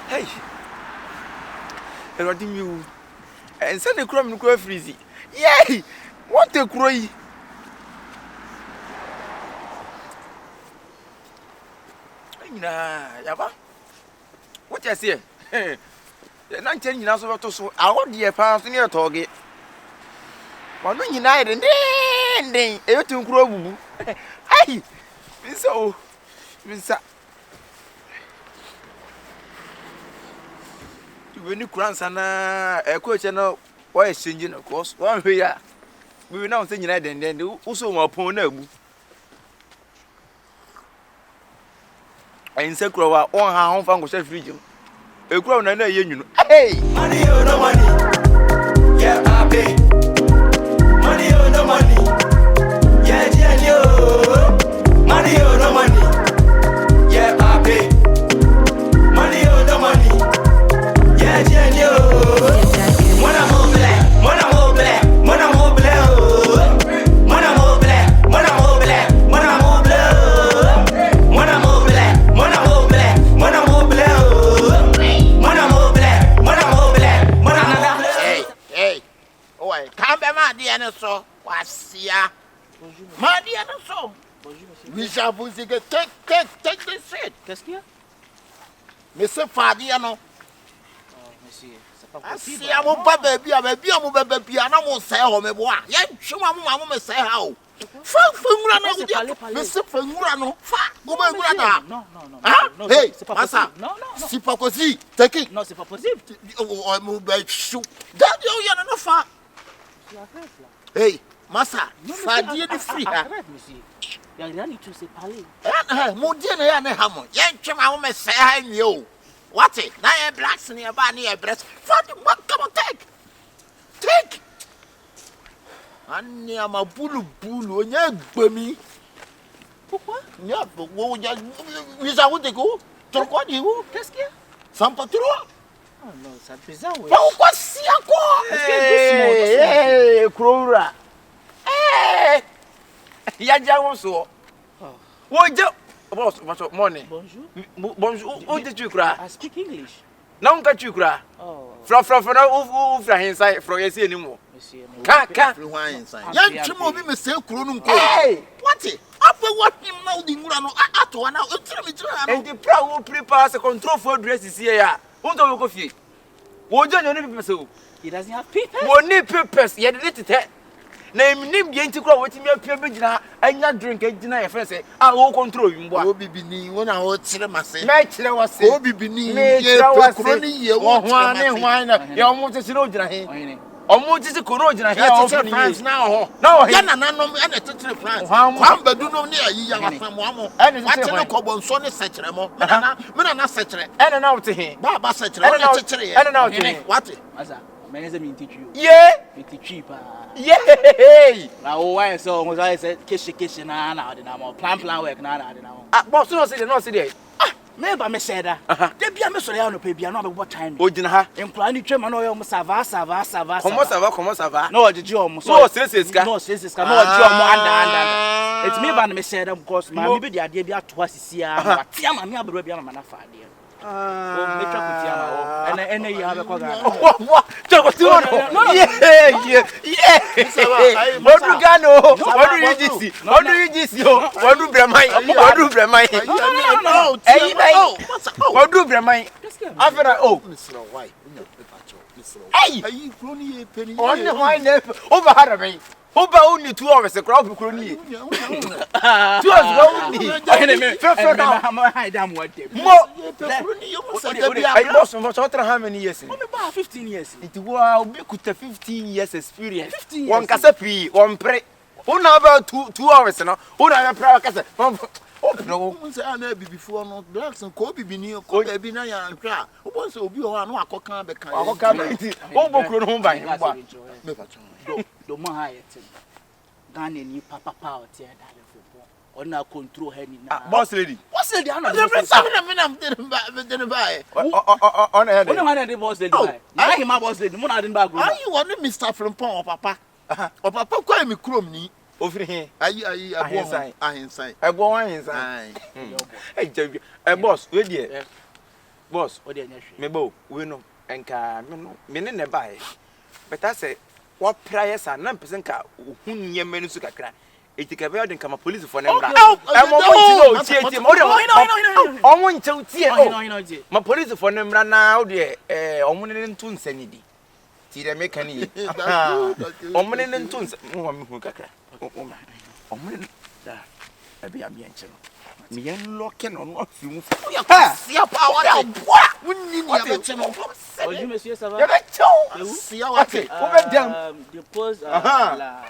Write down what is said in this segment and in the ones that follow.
Hey. Erodi mi o. Ense ne kura mi kura freezy. Yay! What a croy. Yaba. What you say? The 19 years old to so I want the pass near Togi. One united and then everything grow. Hey, so, Mr. When you grandson, a coach and a boy changing, of course, one way. We will now say united and then also more pony. I say, grow our own home from Goshen region. A grown and a union. Hey, money or no money. Yeah, I pay. Money or no money. Yeah, yeah, money or no money. Yeah, I pay. Money or no money. Yeah, yeah, when I'm all black, when I'm all black, when I'm all black, when I'm all black, when I'm all black, when I'm all black, when I'm all black, when I'm all black, when I'm all black, when I'm all black, when I'm all black, when I'm all black. Hey, oh, come back, my dear, so what's ya? My dear, so we shall take this shit. Qu'est-ce qu'il y a? Monsieur Fadiano. See, I won't baby, I'm a baby, I won't say home. Yeah, show my mama say how. Mr. Fangurano, no. Hey, Massa, no. C'est pas possible. Take it. Non, c'est pas possible. Oh, move back. Shoot. That you are not far. Hey, Massa, Fadi de free. Il y a rien du tout, c'est parler. Mon Dieu, il y a un hamon. Il y a un chemin, mais c'est un yo. What it? Now you're blacks in your body, your breast. What? Come on, take. And I'm a bulu, and you're bummy. Pourquoi? Yeah, but what you are to go? To what you? Qu'est-ce qu'il y a? Sans pas trop? Oh non, c'est bizarre, oui. Pourquoi si à quoi? Hey, Krora. Hey! Y'a so. What do? Boss, what's morning? Bonjour. Who did you cry? I speak English. No, can't you cry? Oh. From inside, from your anymore. Can't inside. Young Chimobi, Mr. Krunum. Hey! What's it? After what him now, the Murano, at one now, and the proud will prepare a control for dresses here. Who don't go feet? What don't you need to He doesn't have papers. One need papers, yet it. Name going to grow with me up here, and not drink a dinner. Your friend say, I will control you. What will be beneath when I would say, match was will be beneath me. Wine, you almost a corrosion. Almost a corrosion. I have France now. No, I am not to France. How but do not near you, and it's a cobble, son is such a mo. Not such a and out to him. Baba such a and out to him. What? Many mean teach you. Yeah, it's cheaper. Yeah. Now, why so was I said, kiss, and I didn't plan work now. Boss, no, say, no, say, maybe I said that. There be a Messoriano, baby, I know what time. Oh, didn't have implying German oil, Sava. Como Sava. No, the Jom, so says it's no, says it's no Jom under. It's me, but I said, of course, my baby, the idea twice a year. I'm a baby, I'm an affair. And you have a what do Oba only 2 hours a crowd of crony. 2 hours only. I lost how many years? About 15 years. It will be 15 years experience. 15 years. One casapi, one pre. Who now about 2 hours now? Who now about casa? Oh, no, I never before not blacks and Kobe be near Kobe be near and cry. Who wants to be on what can be kind of home by him? Don't mind it. Ghanaian, you papa power tear that football. Or now control her in boss lady. What's the other? I'm didn't buy. On a head, it was the guy. I am my boss lady. I didn't buy. Are you want Mr. from Pong, Papa? Or Papa call me Crumney over here. I inside. I go inside. Hey, boss, wait here. boss o de nya hwe me bo we no enka me ne bae beta say what price and na person ka ohun nyema ni su kakra etika be odin kama police for number mo tie mo omo nche tie ma police for number na o de omo ne ntu nsani di ti de me kan yi omo ne ntu mo me hu kakra omo ne da abi am yen chiro me yen lock no no afi mu sia pa wa wonni ni abete no bonjour monsieur ça va sia wa okay o be dem depose la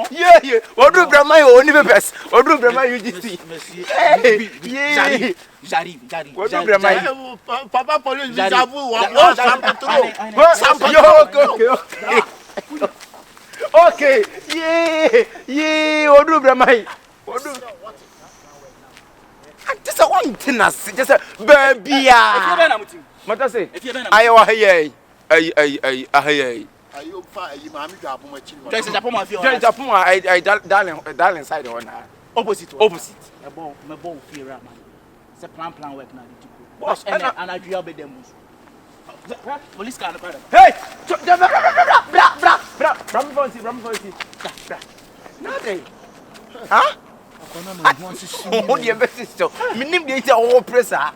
yeah odu brama yo oni bebes odu brama yo giti monsieur j'arrive odu brama papa police j'avoue wa sample okay yeah odu brama odu just a one tennis just a baby mata say ayo aheye aheye ayo fa ayi ma mi dwa boma chi just Japan ma fi Japan I darling side on opposite me bon fi ra man c'est plan work na di tipo boss and I do be dem police car no hey bra nothing huh akona ma hu asisi o de be sister minim de ite o pressure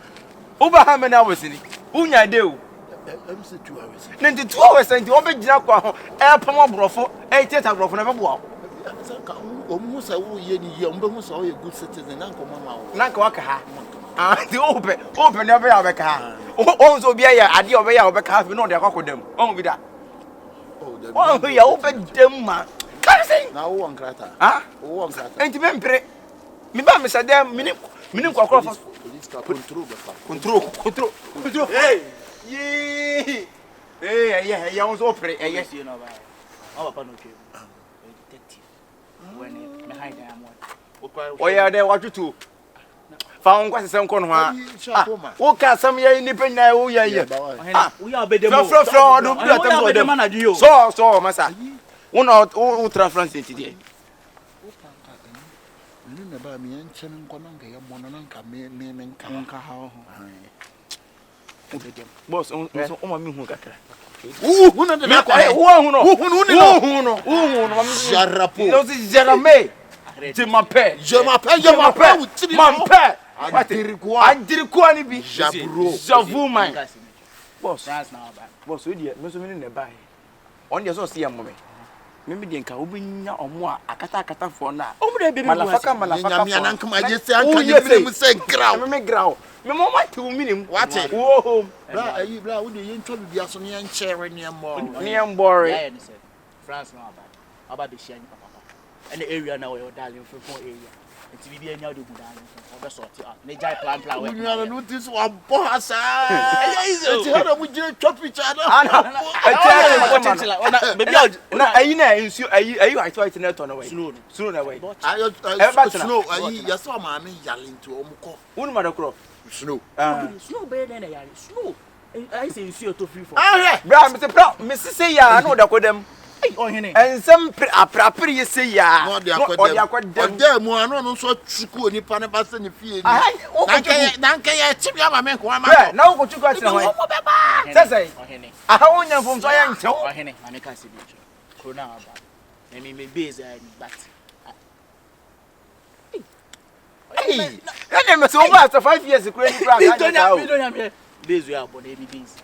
over how many hours ni unya de o MC 2 hours 92 hours and o be gina kwa ho e pam brofo e teta brofo na be boa saka o mu sa wo ye ni ye o be mu sa o ye good citizen na nko mama o na nka waka ha the open na be ya be ka o nso bia ya ade o be ya o be ka fi no de akwakodam o bi da o ya o be dem ma kasi na wo nkrata wo nkrata enti me mpre me ba me sadam minim kwakro fa police ka control hey yeah ya on so pre yes you know ba o papa no twe detective when me hide am one o ya de watutu fa on kwase sem ko no ha wo ka sam ya ni pe na wo ya ye we are be dem from do bi atem so masa wo tra France ti de ni na ba mi yan chen nko na nga ya mo na nka me nka ha ho boss on ma mi hu kakra hu na de kwa hu no jarapo no si jarame je m'appelle Adirikwa ni bi j'avoue man boss o die me so me ne ba he on dey so see am me me dey nka obinya omo a akata for na malafaka nyame na nka maje se anka ni bi mu se graw me graw me mo ma ti minim wate wo home bra ayi bra wo dey yen twa bibia so ne yan chere ne mbore yeah ni say France na aba be shia ni papa and the area now your darling from area nti bibia nya de gudan o be sort out ne jai plan we you know notice one boss nti hada mu gire chop each other baby na ayi na insu ayi white na to na way snow na way snow ayi yaso ma me yale nti o mu ko unu ma da kro snow be na yale snow I say insu to free for bra me say ya na o da kodam ohene ensem aprapre ye say ya no de akodem ode mu anu no so chuku oni pa ne ba se ne fie ni nanka ya chibi ama me ko ama na wo chuku atira ho sese ohene aha wonya mfom so ya nchew ohene ame ka se bi corona aba na me base but hey me so over after 5 years kure ni kra ga don't me base ya abo na bi base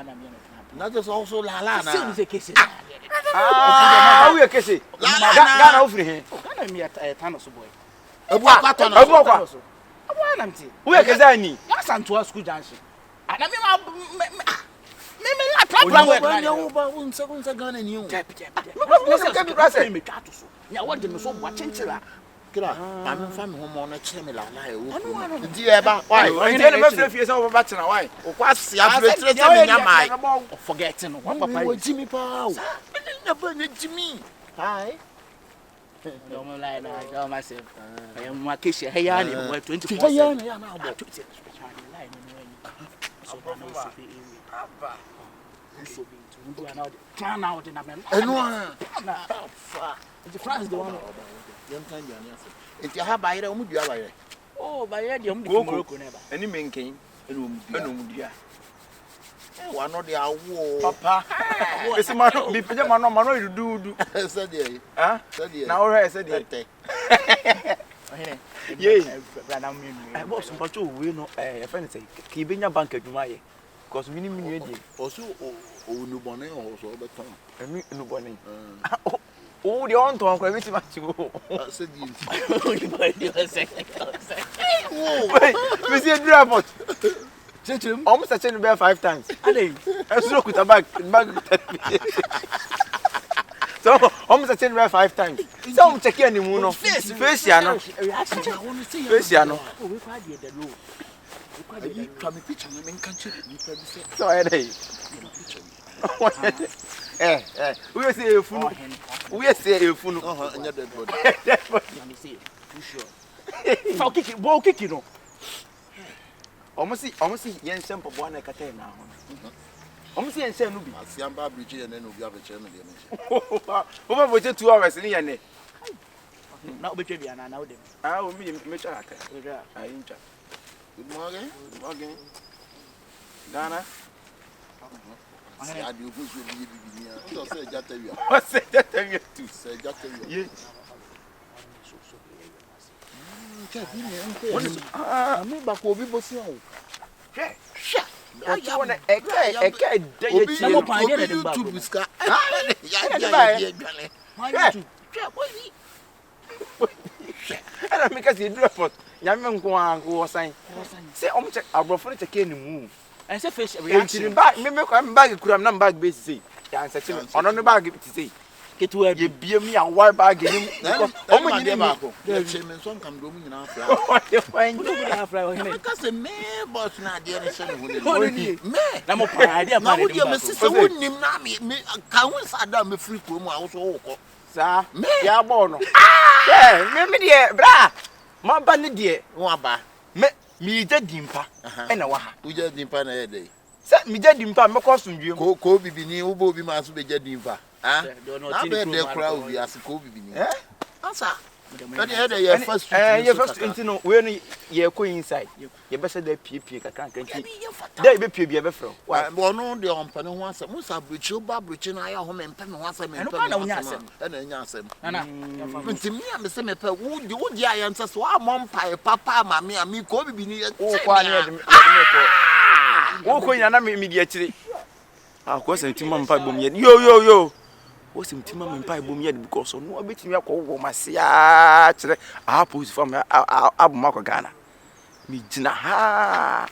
na me na just also la na still the case we are kese Ghana ofri he Ghana me Thanos boy ebu akwato na ebu akwa abo na mti we are kese ani ya santo school junction na me la plan work na ya uba unsa Ghana ni o me twato so ya wode me so bua chenchira kira am fa me homo na kire me la na e wo ndi e ba why ndi na me frefie se wo ba tena why o kwase ya frefie se me nya mai forgetting what papa wo jimi pa o na ba na jimi hi no mo lie na I myself I am my case here ya ni 24 ya na abo so ba no so be aba so be to do another plan out in America eno na fa the France the one yam kan jani ase enti ha ba yere o mu dua ba yere oh ba yere de o mu di Morocco na ba ani menken Enumdia. One of the awo. Papa. Esi mano bi peje mano idudu. Said ye. Ah? Said ye. Na o he said ye. Ye. I boss mpacho we no e friend say ki benya bank adwuma ye. Because we need me dey. Also o nu bone o so beton. Emi nu bone. Oh, the on ton kwa biti match go. Said ye. Oh, Monsieur Drapot. Almost a chain bear 5 times. I stroke with a bag. So, almost a chain bear 5 times. So, I'm checking any moon. Face, Yano. Face, Yano. So, I we say a fool. We say a fool. And you're dead body. I'll kick it, ball kick, you know. Almost see yen simple one like a 10 now. Almost see and say, Nubi. I see I'm bridge and then we'll have a chairman. Over waited 2 hours in the end. Now, between me and I know them. I will be Mr. I injure. Good morning. Good morning. Ghana. I do good to be here. Say Jatavia. What's that? Tell you to say Jatavia. Yes. I mean, back will be bossy. Shut. I want a I make us a drop. Young go sign. Say, almost a brother to cane move. I said, fish reaction back. Maybe I'm back. Could have not back base. On the bag to say. Get where you be me a white bag. Oh, my dear, the chairman some come doing in our because the man boss not there. I'm a idea. Now, would your sister wouldn't me? Can we sit down free room? I also, sir, me, ya bono. Yeah, me, dear, bra. My bandy, dear, waba. Me, dead dimpa. And a waha. We just dimpa a day. Set me dead dimpa, my costume, you go be new, will be mass be dead dimpa. Ah, not the crowd, we ask Kobe. Answer. Your first into when you're going inside. You better the PP, I can't get you. There be PB ever from. Why, one on the open once a moose, bridge, you bridge, and I home and pen once a man, and then Yassam. And to me, I'm the same. Would the answer so I'm on papa, mammy, and me, Kobe be near. Oh, quiet. Oh, Queen, and I'm immediately. Of course, I'm Timon Pibum yet. Yo. What's in Timon and Pibum yet because no bit me up over my sea. I pose from Abu Ghana. Me, Jina, ha.